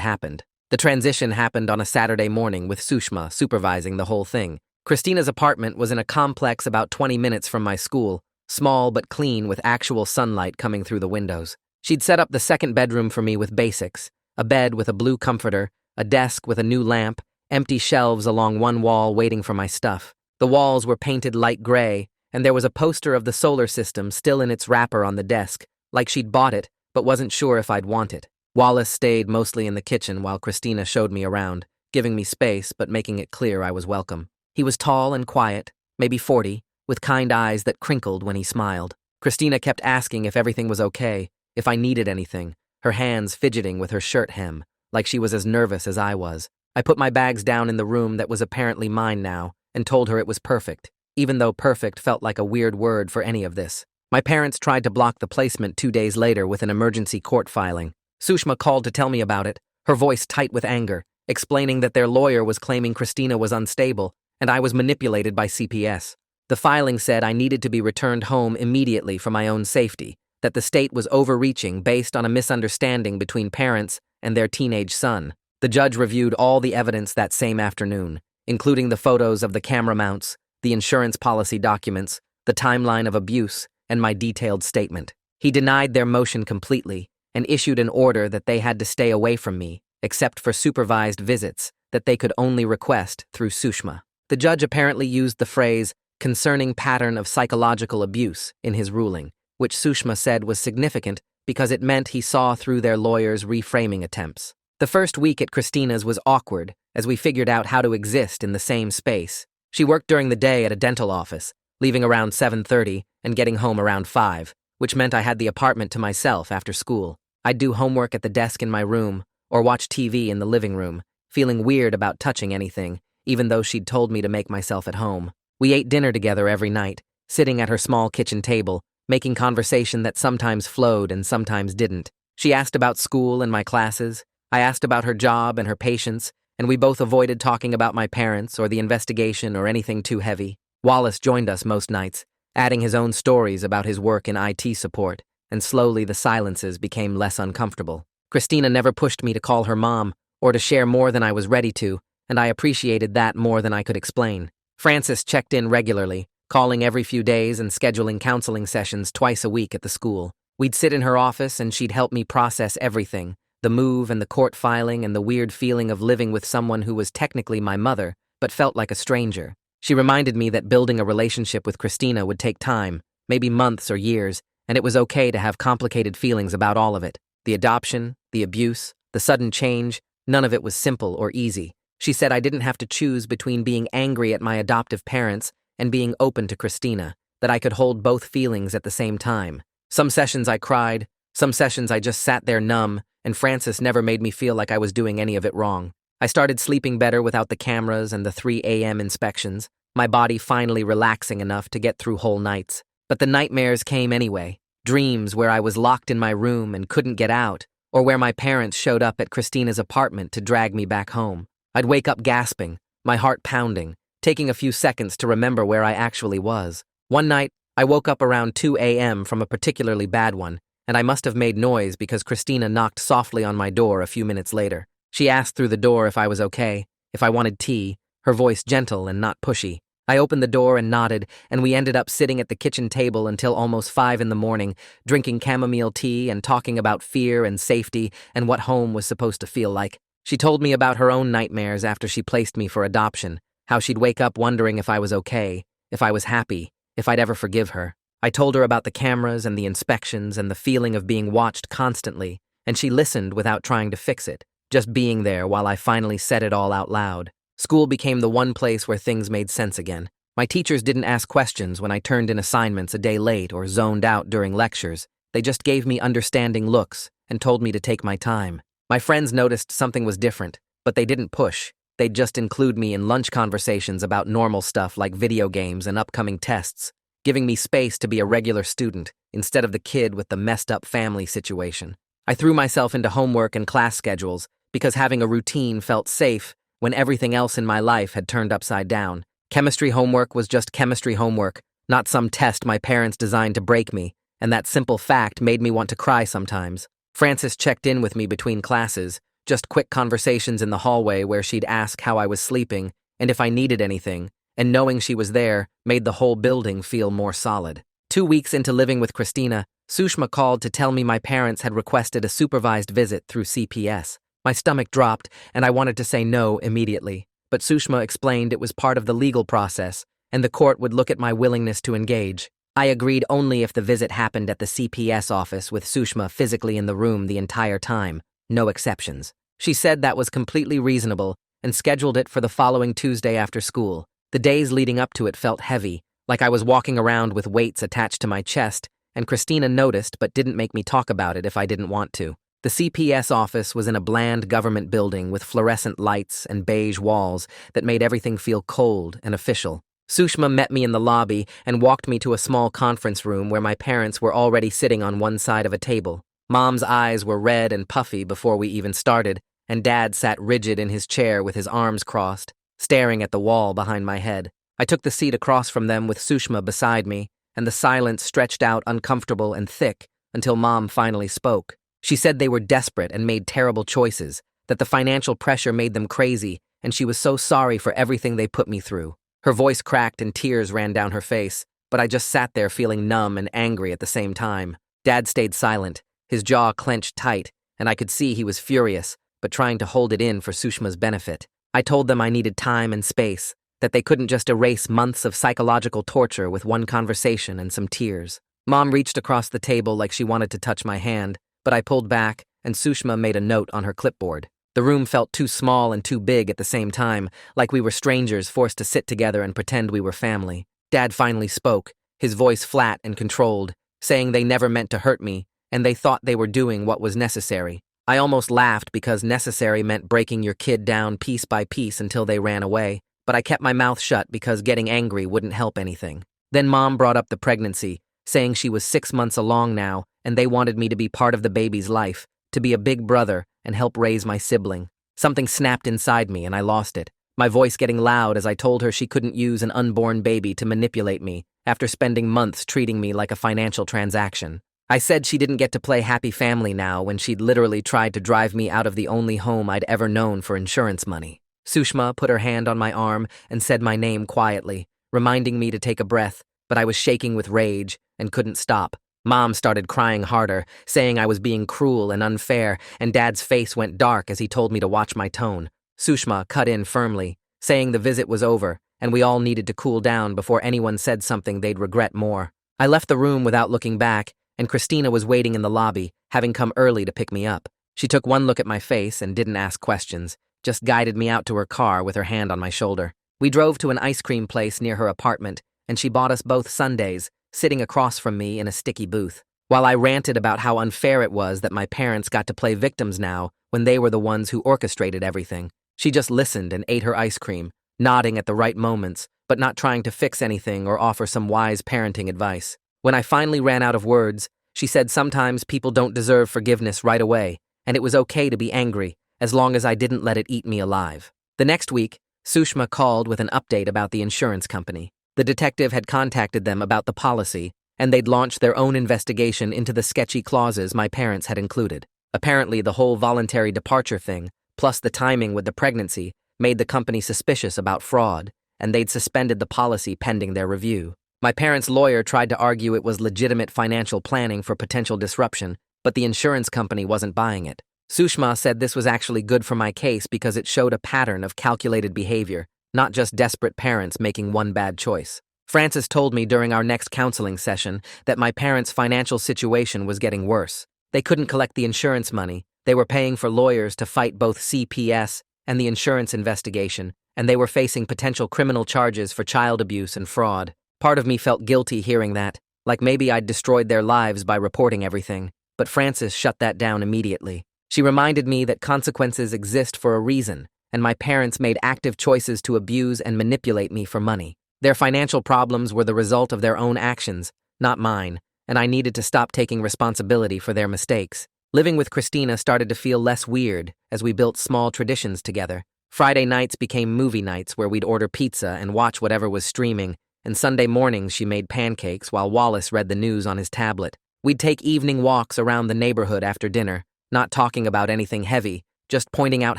S1: happened. The transition happened on a Saturday morning with Sushma supervising the whole thing. Christina's apartment was in a complex about 20 minutes from my school, small but clean with actual sunlight coming through the windows. She'd set up the second bedroom for me with basics, a bed with a blue comforter, a desk with a new lamp, empty shelves along one wall waiting for my stuff. The walls were painted light gray, and there was a poster of the solar system still in its wrapper on the desk, like she'd bought it, but wasn't sure if I'd want it. Wallace stayed mostly in the kitchen while Christina showed me around, giving me space but making it clear I was welcome. He was tall and quiet, maybe 40, with kind eyes that crinkled when he smiled. Christina kept asking if everything was okay, if I needed anything, her hands fidgeting with her shirt hem, like she was as nervous as I was. I put my bags down in the room that was apparently mine now and told her it was perfect, even though perfect felt like a weird word for any of this. My parents tried to block the placement 2 days later with an emergency court filing. Sushma called to tell me about it, her voice tight with anger, explaining that their lawyer was claiming Christina was unstable and I was manipulated by CPS. The filing said I needed to be returned home immediately for my own safety, that the state was overreaching based on a misunderstanding between parents and their teenage son. The judge reviewed all the evidence that same afternoon, including the photos of the camera mounts, the insurance policy documents, the timeline of abuse, and my detailed statement. He denied their motion completely and issued an order that they had to stay away from me, except for supervised visits that they could only request through Sushma. The judge apparently used the phrase, concerning pattern of psychological abuse, in his ruling, which Sushma said was significant because it meant he saw through their lawyer's reframing attempts. The first week at Christina's was awkward as we figured out how to exist in the same space. She worked during the day at a dental office, leaving around 7:30 and getting home around 5, which meant I had the apartment to myself after school. I'd do homework at the desk in my room or watch TV in the living room, feeling weird about touching anything, even though she'd told me to make myself at home. We ate dinner together every night, sitting at her small kitchen table, making conversation that sometimes flowed and sometimes didn't. She asked about school and my classes. I asked about her job and her patients, and we both avoided talking about my parents or the investigation or anything too heavy. Wallace joined us most nights, adding his own stories about his work in IT support, and slowly the silences became less uncomfortable. Christina never pushed me to call her mom or to share more than I was ready to, and I appreciated that more than I could explain. Francis checked in regularly, calling every few days and scheduling counseling sessions twice a week at the school. We'd sit in her office and she'd help me process everything, the move and the court filing and the weird feeling of living with someone who was technically my mother, but felt like a stranger. She reminded me that building a relationship with Christina would take time, maybe months or years, and it was okay to have complicated feelings about all of it. The adoption, the abuse, the sudden change, none of it was simple or easy. She said I didn't have to choose between being angry at my adoptive parents and being open to Christina, that I could hold both feelings at the same time. Some sessions I cried, some sessions I just sat there numb, and Francis never made me feel like I was doing any of it wrong. I started sleeping better without the cameras and the 3 a.m. inspections, my body finally relaxing enough to get through whole nights. But the nightmares came anyway, dreams where I was locked in my room and couldn't get out, or where my parents showed up at Christina's apartment to drag me back home. I'd wake up gasping, my heart pounding, taking a few seconds to remember where I actually was. One night, I woke up around 2 a.m. from a particularly bad one, and I must have made noise because Christina knocked softly on my door a few minutes later. She asked through the door if I was okay, if I wanted tea, her voice gentle and not pushy. I opened the door and nodded, and we ended up sitting at the kitchen table until almost 5 in the morning, drinking chamomile tea and talking about fear and safety and what home was supposed to feel like. She told me about her own nightmares after she placed me for adoption, how she'd wake up wondering if I was okay, if I was happy, if I'd ever forgive her. I told her about the cameras and the inspections and the feeling of being watched constantly, and she listened without trying to fix it, just being there while I finally said it all out loud. School became the one place where things made sense again. My teachers didn't ask questions when I turned in assignments a day late or zoned out during lectures. They just gave me understanding looks and told me to take my time. My friends noticed something was different, but they didn't push. They'd just include me in lunch conversations about normal stuff like video games and upcoming tests, giving me space to be a regular student instead of the kid with the messed up family situation. I threw myself into homework and class schedules because having a routine felt safe when everything else in my life had turned upside down. Chemistry homework was just chemistry homework, not some test my parents designed to break me, and that simple fact made me want to cry sometimes. Frances checked in with me between classes, just quick conversations in the hallway where she'd ask how I was sleeping and if I needed anything, and knowing she was there made the whole building feel more solid. 2 weeks into living with Christina, Sushma called to tell me my parents had requested a supervised visit through CPS. My stomach dropped, and I wanted to say no immediately, but Sushma explained it was part of the legal process, and the court would look at my willingness to engage. I agreed only if the visit happened at the CPS office with Sushma physically in the room the entire time, no exceptions. She said that was completely reasonable and scheduled it for the following Tuesday after school. The days leading up to it felt heavy, like I was walking around with weights attached to my chest, and Christina noticed but didn't make me talk about it if I didn't want to. The CPS office was in a bland government building with fluorescent lights and beige walls that made everything feel cold and official. Sushma met me in the lobby and walked me to a small conference room where my parents were already sitting on one side of a table. Mom's eyes were red and puffy before we even started, and Dad sat rigid in his chair with his arms crossed, staring at the wall behind my head. I took the seat across from them with Sushma beside me, and the silence stretched out uncomfortable and thick until Mom finally spoke. She said they were desperate and made terrible choices, that the financial pressure made them crazy, and she was so sorry for everything they put me through. Her voice cracked and tears ran down her face, but I just sat there feeling numb and angry at the same time. Dad stayed silent, his jaw clenched tight, and I could see he was furious, but trying to hold it in for Sushma's benefit. I told them I needed time and space, that they couldn't just erase months of psychological torture with one conversation and some tears. Mom reached across the table like she wanted to touch my hand, but I pulled back, and Sushma made a note on her clipboard. The room felt too small and too big at the same time, like we were strangers forced to sit together and pretend we were family. Dad finally spoke, his voice flat and controlled, saying they never meant to hurt me, and they thought they were doing what was necessary. I almost laughed because necessary meant breaking your kid down piece by piece until they ran away, but I kept my mouth shut because getting angry wouldn't help anything. Then Mom brought up the pregnancy, saying she was 6 months along now, and they wanted me to be part of the baby's life, to be a big brother and help raise my sibling. Something snapped inside me and I lost it, my voice getting loud as I told her she couldn't use an unborn baby to manipulate me after spending months treating me like a financial transaction. I said she didn't get to play happy family now when she'd literally tried to drive me out of the only home I'd ever known for insurance money. Sushma put her hand on my arm and said my name quietly, reminding me to take a breath, but I was shaking with rage and couldn't stop. Mom started crying harder, saying I was being cruel and unfair, and Dad's face went dark as he told me to watch my tone. Sushma cut in firmly, saying the visit was over and we all needed to cool down before anyone said something they'd regret more. I left the room without looking back, and Christina was waiting in the lobby, having come early to pick me up. She took one look at my face and didn't ask questions, just guided me out to her car with her hand on my shoulder. We drove to an ice cream place near her apartment, and she bought us both sundaes, sitting across from me in a sticky booth. While I ranted about how unfair it was that my parents got to play victims now when they were the ones who orchestrated everything, she just listened and ate her ice cream, nodding at the right moments, but not trying to fix anything or offer some wise parenting advice. When I finally ran out of words, she said sometimes people don't deserve forgiveness right away, and it was okay to be angry, as long as I didn't let it eat me alive. The next week, Sushma called with an update about the insurance company. The detective had contacted them about the policy, and they'd launched their own investigation into the sketchy clauses my parents had included. Apparently, the whole voluntary departure thing, plus the timing with the pregnancy, made the company suspicious about fraud, and they'd suspended the policy pending their review. My parents' lawyer tried to argue it was legitimate financial planning for potential disruption, but the insurance company wasn't buying it. Sushma said this was actually good for my case because it showed a pattern of calculated behavior, not just desperate parents making one bad choice. Frances told me during our next counseling session that my parents' financial situation was getting worse. They couldn't collect the insurance money, they were paying for lawyers to fight both CPS and the insurance investigation, and they were facing potential criminal charges for child abuse and fraud. Part of me felt guilty hearing that, like maybe I'd destroyed their lives by reporting everything, but Frances shut that down immediately. She reminded me that consequences exist for a reason, and my parents made active choices to abuse and manipulate me for money. Their financial problems were the result of their own actions, not mine, and I needed to stop taking responsibility for their mistakes. Living with Christina started to feel less weird as we built small traditions together. Friday nights became movie nights where we'd order pizza and watch whatever was streaming, and Sunday mornings she made pancakes while Wallace read the news on his tablet. We'd take evening walks around the neighborhood after dinner, not talking about anything heavy, just pointing out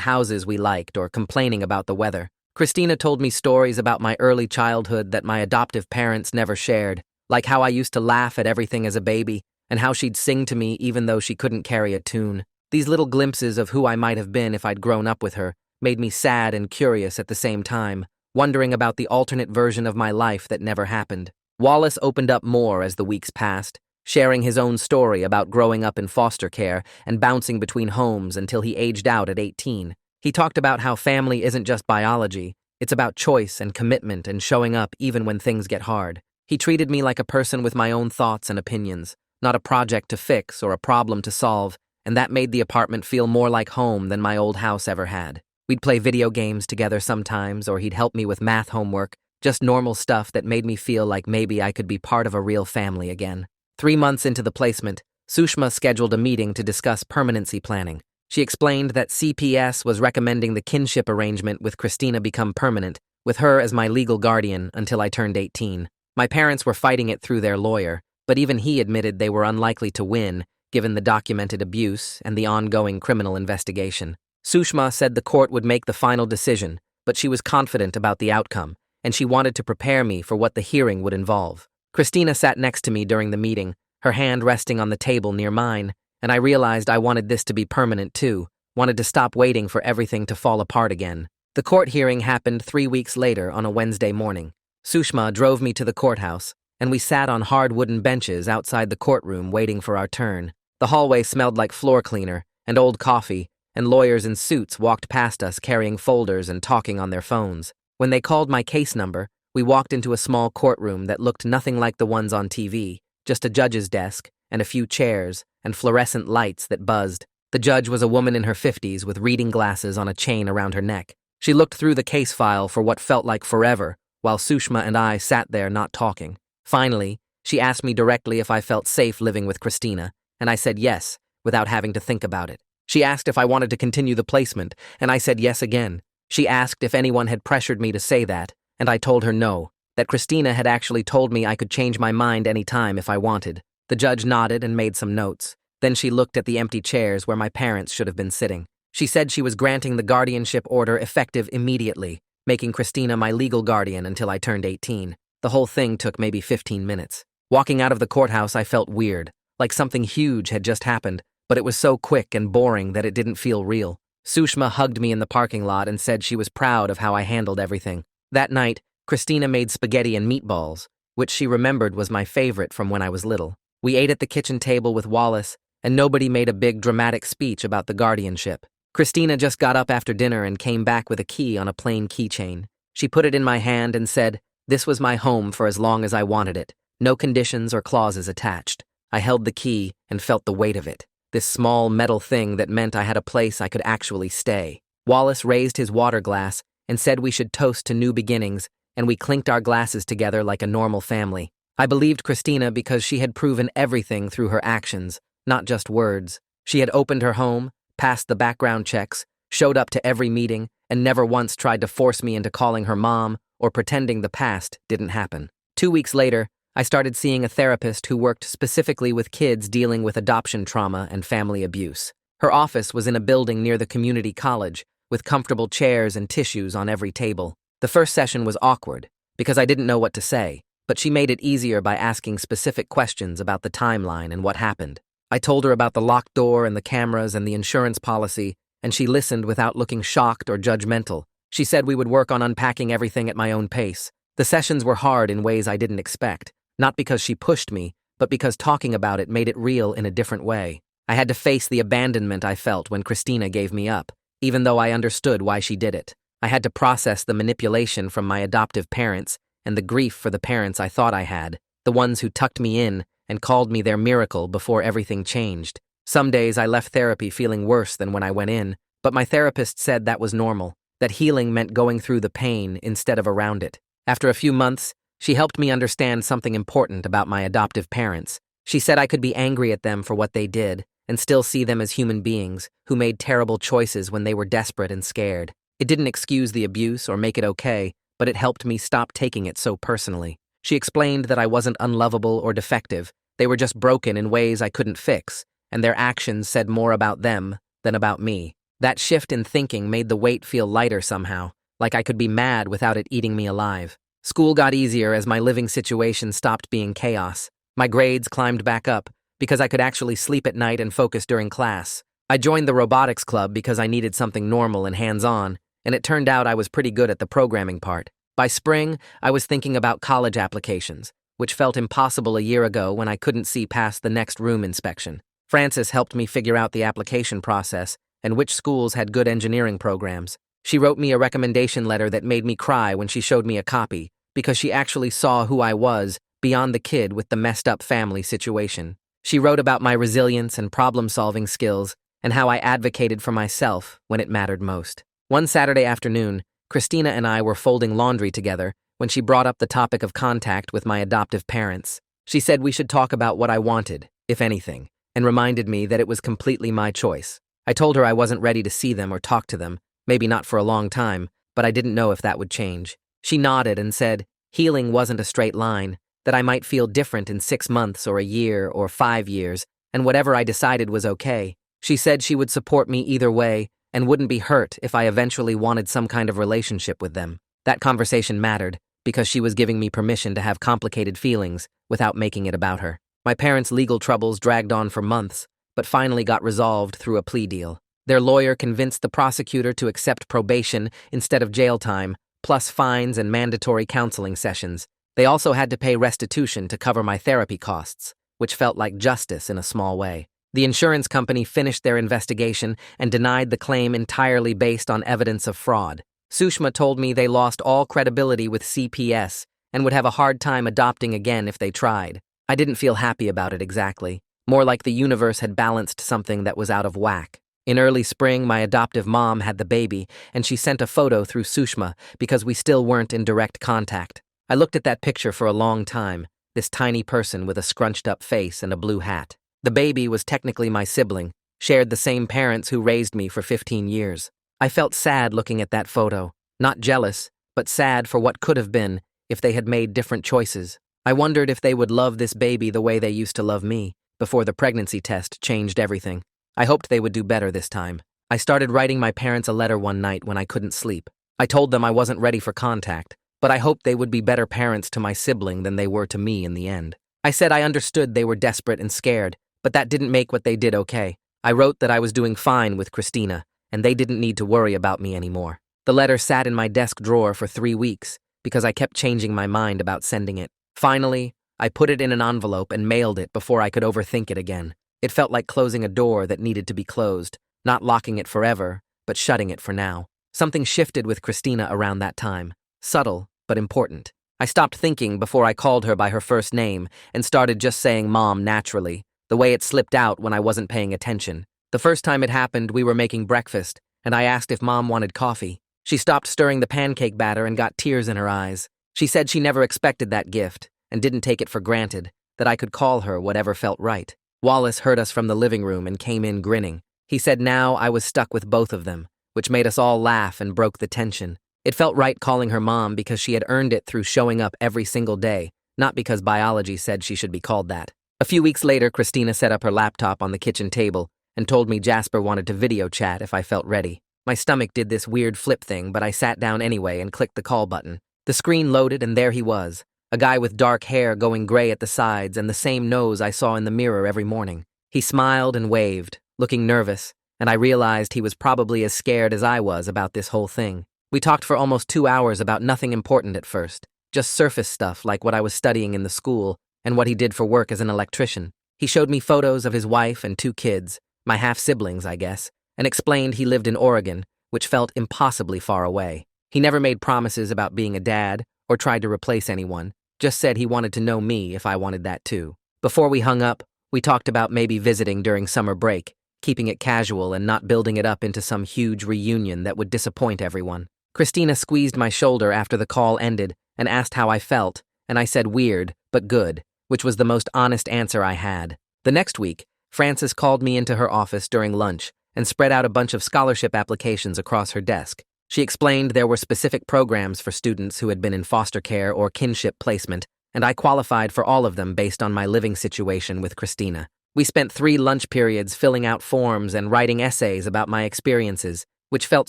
S1: houses we liked or complaining about the weather. Christina told me stories about my early childhood that my adoptive parents never shared, like how I used to laugh at everything as a baby, and how she'd sing to me even though she couldn't carry a tune. These little glimpses of who I might have been if I'd grown up with her made me sad and curious at the same time, wondering about the alternate version of my life that never happened. Wallace opened up more as the weeks passed, sharing his own story about growing up in foster care and bouncing between homes until he aged out at 18. He talked about how family isn't just biology, it's about choice and commitment and showing up even when things get hard. He treated me like a person with my own thoughts and opinions, not a project to fix or a problem to solve, and that made the apartment feel more like home than my old house ever had. We'd play video games together sometimes, or he'd help me with math homework, just normal stuff that made me feel like maybe I could be part of a real family again. 3 months into the placement, Sushma scheduled a meeting to discuss permanency planning. She explained that CPS was recommending the kinship arrangement with Christina become permanent, with her as my legal guardian until I turned 18. My parents were fighting it through their lawyer, but even he admitted they were unlikely to win, given the documented abuse and the ongoing criminal investigation. Sushma said the court would make the final decision, but she was confident about the outcome, and she wanted to prepare me for what the hearing would involve. Christina sat next to me during the meeting, her hand resting on the table near mine, and I realized I wanted this to be permanent too, wanted to stop waiting for everything to fall apart again. The court hearing happened 3 weeks later on a Wednesday morning. Sushma drove me to the courthouse, and we sat on hard wooden benches outside the courtroom waiting for our turn. The hallway smelled like floor cleaner and old coffee, and lawyers in suits walked past us carrying folders and talking on their phones. When they called my case number, we walked into a small courtroom that looked nothing like the ones on TV, just a judge's desk and a few chairs and fluorescent lights that buzzed. The judge was a woman in her 50s with reading glasses on a chain around her neck. She looked through the case file for what felt like forever, while Sushma and I sat there not talking. Finally, she asked me directly if I felt safe living with Christina, and I said yes, without having to think about it. She asked if I wanted to continue the placement, and I said yes again. She asked if anyone had pressured me to say that, and I told her no, that Christina had actually told me I could change my mind any time if I wanted. The judge nodded and made some notes. Then she looked at the empty chairs where my parents should have been sitting. She said she was granting the guardianship order effective immediately, making Christina my legal guardian until I turned 18. The whole thing took maybe 15 minutes. Walking out of the courthouse, I felt weird, like something huge had just happened, but it was so quick and boring that it didn't feel real. Sushma hugged me in the parking lot and said she was proud of how I handled everything. That night, Christina made spaghetti and meatballs, which she remembered was my favorite from when I was little. We ate at the kitchen table with Wallace, and nobody made a big dramatic speech about the guardianship. Christina just got up after dinner and came back with a key on a plain keychain. She put it in my hand and said, "This was my home for as long as I wanted it. No conditions or clauses attached." I held the key and felt the weight of it. This small metal thing that meant I had a place I could actually stay. Wallace raised his water glass and said we should toast to new beginnings, and we clinked our glasses together like a normal family. I believed Christina because she had proven everything through her actions, not just words. She had opened her home, passed the background checks, showed up to every meeting, and never once tried to force me into calling her mom or pretending the past didn't happen. 2 weeks later, I started seeing a therapist who worked specifically with kids dealing with adoption trauma and family abuse. Her office was in a building near the community college, with comfortable chairs and tissues on every table. The first session was awkward, because I didn't know what to say, but she made it easier by asking specific questions about the timeline and what happened. I told her about the locked door and the cameras and the insurance policy, and she listened without looking shocked or judgmental. She said we would work on unpacking everything at my own pace. The sessions were hard in ways I didn't expect, not because she pushed me, but because talking about it made it real in a different way. I had to face the abandonment I felt when Christina gave me up, even though I understood why she did it. I had to process the manipulation from my adoptive parents and the grief for the parents I thought I had, the ones who tucked me in and called me their miracle before everything changed. Some days I left therapy feeling worse than when I went in, but my therapist said that was normal, that healing meant going through the pain instead of around it. After a few months, she helped me understand something important about my adoptive parents. She said I could be angry at them for what they did and still see them as human beings who made terrible choices when they were desperate and scared. It didn't excuse the abuse or make it okay, but it helped me stop taking it so personally. She explained that I wasn't unlovable or defective. They were just broken in ways I couldn't fix, and their actions said more about them than about me. That shift in thinking made the weight feel lighter somehow, like I could be mad without it eating me alive. School got easier as my living situation stopped being chaos. My grades climbed back up because I could actually sleep at night and focus during class. I joined the robotics club because I needed something normal and hands-on, and it turned out I was pretty good at the programming part. By spring, I was thinking about college applications, which felt impossible a year ago when I couldn't see past the next room inspection. Frances helped me figure out the application process and which schools had good engineering programs. She wrote me a recommendation letter that made me cry when she showed me a copy, because she actually saw who I was beyond the kid with the messed-up family situation. She wrote about my resilience and problem-solving skills and how I advocated for myself when it mattered most. One Saturday afternoon, Christina and I were folding laundry together when she brought up the topic of contact with my adoptive parents. She said we should talk about what I wanted, if anything, and reminded me that it was completely my choice. I told her I wasn't ready to see them or talk to them, maybe not for a long time, but I didn't know if that would change. She nodded and said healing wasn't a straight line, that I might feel different in 6 months or a year or 5 years, and whatever I decided was okay. She said she would support me either way and wouldn't be hurt if I eventually wanted some kind of relationship with them. That conversation mattered because she was giving me permission to have complicated feelings without making it about her. My parents' legal troubles dragged on for months, but finally got resolved through a plea deal. Their lawyer convinced the prosecutor to accept probation instead of jail time, plus fines and mandatory counseling sessions. They also had to pay restitution to cover my therapy costs, which felt like justice in a small way. The insurance company finished their investigation and denied the claim entirely based on evidence of fraud. Sushma told me they lost all credibility with CPS and would have a hard time adopting again if they tried. I didn't feel happy about it exactly, more like the universe had balanced something that was out of whack. In early spring, my adoptive mom had the baby, and she sent a photo through Sushma because we still weren't in direct contact. I looked at that picture for a long time, this tiny person with a scrunched-up face and a blue hat. The baby was technically my sibling, shared the same parents who raised me for 15 years. I felt sad looking at that photo, not jealous, but sad for what could have been if they had made different choices. I wondered if they would love this baby the way they used to love me, before the pregnancy test changed everything. I hoped they would do better this time. I started writing my parents a letter one night when I couldn't sleep. I told them I wasn't ready for contact, but I hoped they would be better parents to my sibling than they were to me in the end. I said I understood they were desperate and scared, but that didn't make what they did okay. I wrote that I was doing fine with Christina, and they didn't need to worry about me anymore. The letter sat in my desk drawer for 3 weeks because I kept changing my mind about sending it. Finally, I put it in an envelope and mailed it before I could overthink it again. It felt like closing a door that needed to be closed, not locking it forever, but shutting it for now. Something shifted with Christina around that time. Subtle, but important. I stopped thinking before I called her by her first name and started just saying Mom naturally, the way it slipped out when I wasn't paying attention. The first time it happened, we were making breakfast, and I asked if Mom wanted coffee. She stopped stirring the pancake batter and got tears in her eyes. She said she never expected that gift and didn't take it for granted, that I could call her whatever felt right. Wallace heard us from the living room and came in grinning. He said now I was stuck with both of them, which made us all laugh and broke the tension. It felt right calling her Mom because she had earned it through showing up every single day, not because biology said she should be called that. A few weeks later, Christina set up her laptop on the kitchen table and told me Jasper wanted to video chat if I felt ready. My stomach did this weird flip thing, but I sat down anyway and clicked the call button. The screen loaded and there he was, a guy with dark hair going gray at the sides and the same nose I saw in the mirror every morning. He smiled and waved, looking nervous, and I realized he was probably as scared as I was about this whole thing. We talked for almost 2 hours about nothing important at first, just surface stuff like what I was studying in the school and what he did for work as an electrician. He showed me photos of his wife and 2 kids, my half-siblings, I guess, and explained he lived in Oregon, which felt impossibly far away. He never made promises about being a dad or tried to replace anyone, just said he wanted to know me if I wanted that too. Before we hung up, we talked about maybe visiting during summer break, keeping it casual and not building it up into some huge reunion that would disappoint everyone. Christina squeezed my shoulder after the call ended and asked how I felt, and I said weird, but good, which was the most honest answer I had. The next week, Frances called me into her office during lunch and spread out a bunch of scholarship applications across her desk. She explained there were specific programs for students who had been in foster care or kinship placement, and I qualified for all of them based on my living situation with Christina. We spent 3 lunch periods filling out forms and writing essays about my experiences, which felt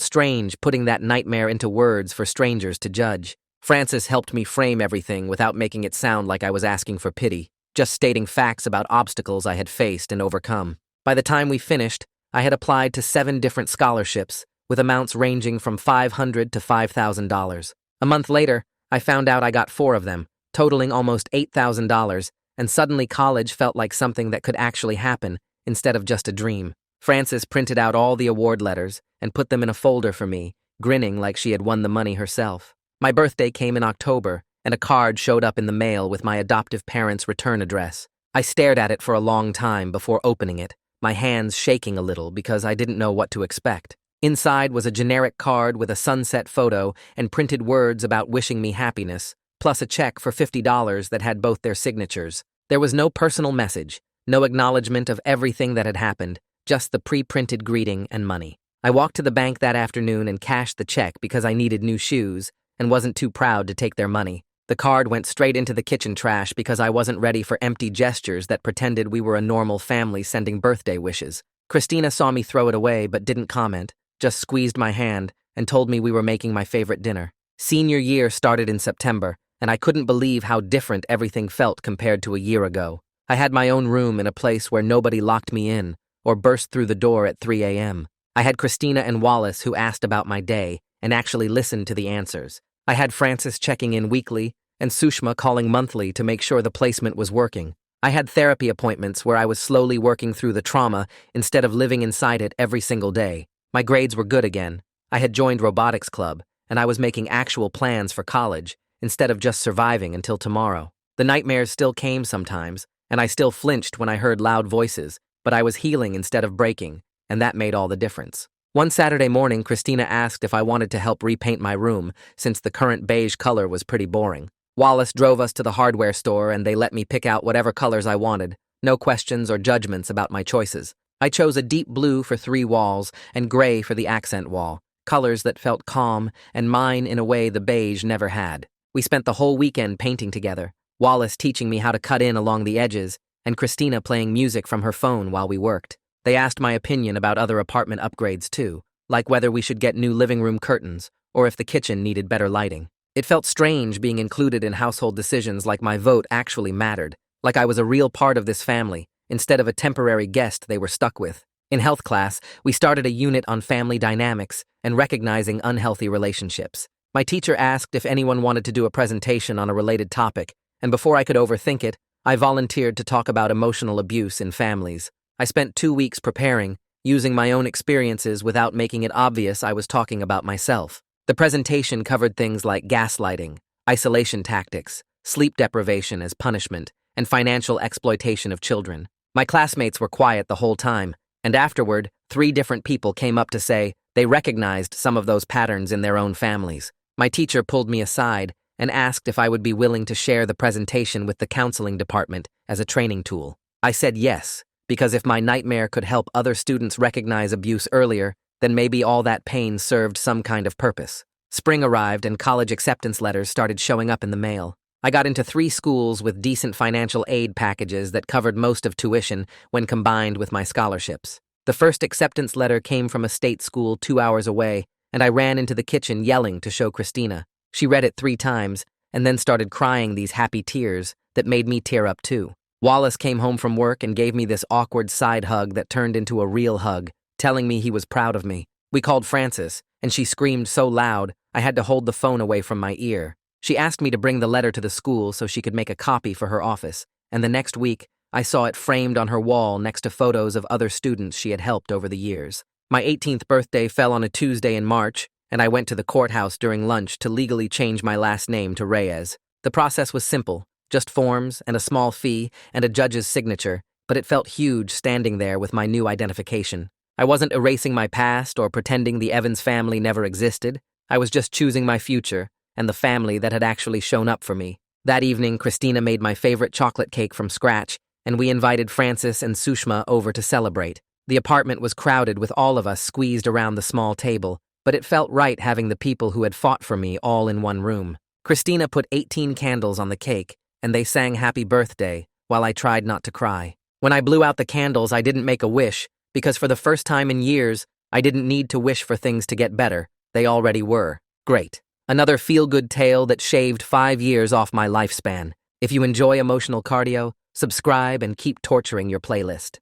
S1: strange putting that nightmare into words for strangers to judge. Francis helped me frame everything without making it sound like I was asking for pity, just stating facts about obstacles I had faced and overcome. By the time we finished, I had applied to 7 different scholarships, with amounts ranging from $500 to $5,000. A month later, I found out I got 4 of them, totaling almost $8,000, and suddenly college felt like something that could actually happen instead of just a dream. Frances printed out all the award letters and put them in a folder for me, grinning like she had won the money herself. My birthday came in October, and a card showed up in the mail with my adoptive parents' return address. I stared at it for a long time before opening it, my hands shaking a little because I didn't know what to expect. Inside was a generic card with a sunset photo and printed words about wishing me happiness, plus a check for $50 that had both their signatures. There was no personal message, no acknowledgement of everything that had happened, just the pre-printed greeting and money. I walked to the bank that afternoon and cashed the check because I needed new shoes and wasn't too proud to take their money. The card went straight into the kitchen trash because I wasn't ready for empty gestures that pretended we were a normal family sending birthday wishes. Christina saw me throw it away but didn't comment, just squeezed my hand and told me we were making my favorite dinner. Senior year started in September, and I couldn't believe how different everything felt compared to a year ago. I had my own room in a place where nobody locked me in or burst through the door at 3 a.m. I had Christina and Wallace who asked about my day and actually listened to the answers. I had Francis checking in weekly and Sushma calling monthly to make sure the placement was working. I had therapy appointments where I was slowly working through the trauma instead of living inside it every single day. My grades were good again. I had joined robotics club, and I was making actual plans for college instead of just surviving until tomorrow. The nightmares still came sometimes, and I still flinched when I heard loud voices, but I was healing instead of breaking, and that made all the difference. One Saturday morning, Christina asked if I wanted to help repaint my room since the current beige color was pretty boring. Wallace drove us to the hardware store and they let me pick out whatever colors I wanted, no questions or judgments about my choices. I chose a deep blue for 3 walls and gray for the accent wall, colors that felt calm and mine in a way the beige never had. We spent the whole weekend painting together, Wallace teaching me how to cut in along the edges and Christina playing music from her phone while we worked. They asked my opinion about other apartment upgrades too, like whether we should get new living room curtains or if the kitchen needed better lighting. It felt strange being included in household decisions like my vote actually mattered, like I was a real part of this family, instead of a temporary guest they were stuck with. In health class, we started a unit on family dynamics and recognizing unhealthy relationships. My teacher asked if anyone wanted to do a presentation on a related topic, and before I could overthink it, I volunteered to talk about emotional abuse in families. I spent 2 weeks preparing, using my own experiences without making it obvious I was talking about myself. The presentation covered things like gaslighting, isolation tactics, sleep deprivation as punishment, and financial exploitation of children. My classmates were quiet the whole time, and afterward, 3 different people came up to say they recognized some of those patterns in their own families. My teacher pulled me aside and asked if I would be willing to share the presentation with the counseling department as a training tool. I said yes, because if my nightmare could help other students recognize abuse earlier, then maybe all that pain served some kind of purpose. Spring arrived and college acceptance letters started showing up in the mail. I got into 3 schools with decent financial aid packages that covered most of tuition when combined with my scholarships. The first acceptance letter came from a state school 2 hours away, and I ran into the kitchen yelling to show Christina. She read it 3 times and then started crying these happy tears that made me tear up too. Wallace came home from work and gave me this awkward side hug that turned into a real hug, telling me he was proud of me. We called Frances, and she screamed so loud I had to hold the phone away from my ear. She asked me to bring the letter to the school so she could make a copy for her office, and the next week, I saw it framed on her wall next to photos of other students she had helped over the years. My 18th birthday fell on a Tuesday in March, and I went to the courthouse during lunch to legally change my last name to Reyes. The process was simple, just forms and a small fee and a judge's signature, but it felt huge standing there with my new identification. I wasn't erasing my past or pretending the Evans family never existed. I was just choosing my future and the family that had actually shown up for me. That evening, Christina made my favorite chocolate cake from scratch, and we invited Francis and Sushma over to celebrate. The apartment was crowded with all of us squeezed around the small table, but it felt right having the people who had fought for me all in one room. Christina put 18 candles on the cake, and they sang happy birthday while I tried not to cry. When I blew out the candles, I didn't make a wish, because for the first time in years, I didn't need to wish for things to get better. They already were. Great. Another feel-good tale that shaved 5 years off my lifespan. If you enjoy emotional cardio, subscribe and keep torturing your playlist.